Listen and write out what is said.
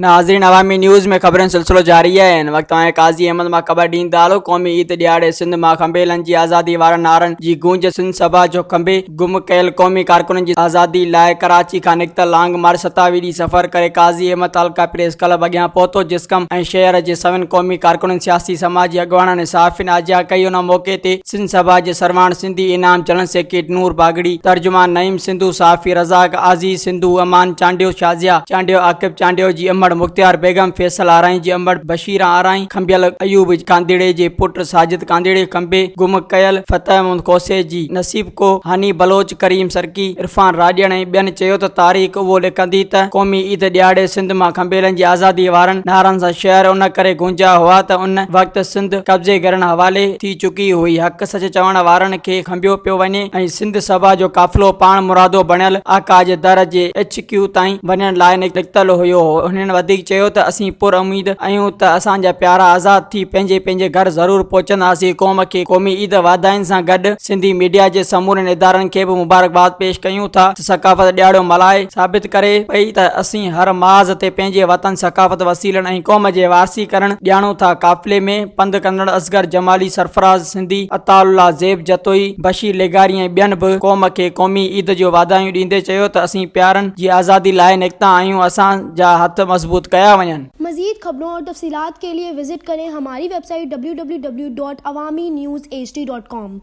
नाज़रीन, अवामी न्यूज़ में ख़बरनि सिलसिलो जारी है। वक्त काज़ी अहमद मां ख़बर ॾींदा हलो। क़ौमी ईद ॾियारे सिंध मां खंबेलनि जी आज़ादी वारनि नारनि जी गूंज। सिंध सभा जो खंबे गुम कयल क़ौमी कारकुननि जी आज़ादी लाइ कराची खां निकितल लांग मार्च 27 ॾींहुं सफ़र करे काज़ी अहमद हल्का प्रेस क्लब अॻियां पहुतो। जिस्कम ऐं शहर जे सभिनी क़ौमी कारकुननि, सियासी समाजी अॻवाननि, सहाफ़ियुनि आजिया कई। उन मौक़े ते सिंध सभा जे सरवाण सिंधी इनाम जनरल सेक्रेटरी नूर बागड़ी, तर्जुमान नईम सिंधु, सहाफ़ी रज़ाक आज़ीज़ सिंधु, अमान चांडियो, शाज़िया चांडियो, आकिब चांडियो जी अमड़, मुख्तियार बेगम, फैसल आराई जी अमड़, बशीर आराई, खंबियल अयूब कांदिड़े जे पुट साजिद कांदिड़े, खंबे गुम कयल फतेह मुहम्मद खोसे जी नसीब को, हनी बलोच, करीम सरकी, इरफान राजण ऐं ॿियनि चयो त तारीख़ उहो लिखंदी त क़ौमी ईद ॾियारे सिंध मां खंबेलनि जी आज़ादी वारनि नारनि सां शहर उन करे गूंजा हुआ त उन वक़्तु सिंध कब्ज़े करण हवाले थी चुकी हुई। हक़ सच चवण वारनि खे खंबियो पियो वञे ऐं सिंध सभा जो काफ़िलो पाण मुरादो बणियल आका जे दर जे HQ ताईं वञण लाइ निकितल हुयो। हुननि वधीक चयो त असीं पुर उमीद आहियूं त असांजा प्यारा आज़ाद थी पंहिंजे पंहिंजे घर ज़रूर पहुचंदासीं। क़ौम खे क़ौमी ईद वाधाइनि सां गॾु सिंधी मीडिया जे समूरनि इदारनि खे बि मुबारकबाद पेश कयूं था। सकाफ़त ॾियारो मल्हाए साबित करे पई त असीं हर माज़ ते पंहिंजे वतन, सकाफ़त, वसीलनि ऐं क़ौम जे वारसी करण ॼाणूं था। काफ़िले में पंध कंदड़ असगर जमाली, सरफराज़ सिंधी, अताउल्लाह ज़ेब जतोई, बशीर लेगारी ऐं ॿियनि बि क़ौम खे क़ौमी ईद जो वाधायूं ॾींदे चयो त असीं प्यारनि जी आज़ादी लाइ निकिता आहियूं, असांजा हथ मज़बूत कया वञनि। मज़ीद खबरों और तफसीलात के लिए विजिट करें हमारी वेबसाइट www.awamiNewsHD.com।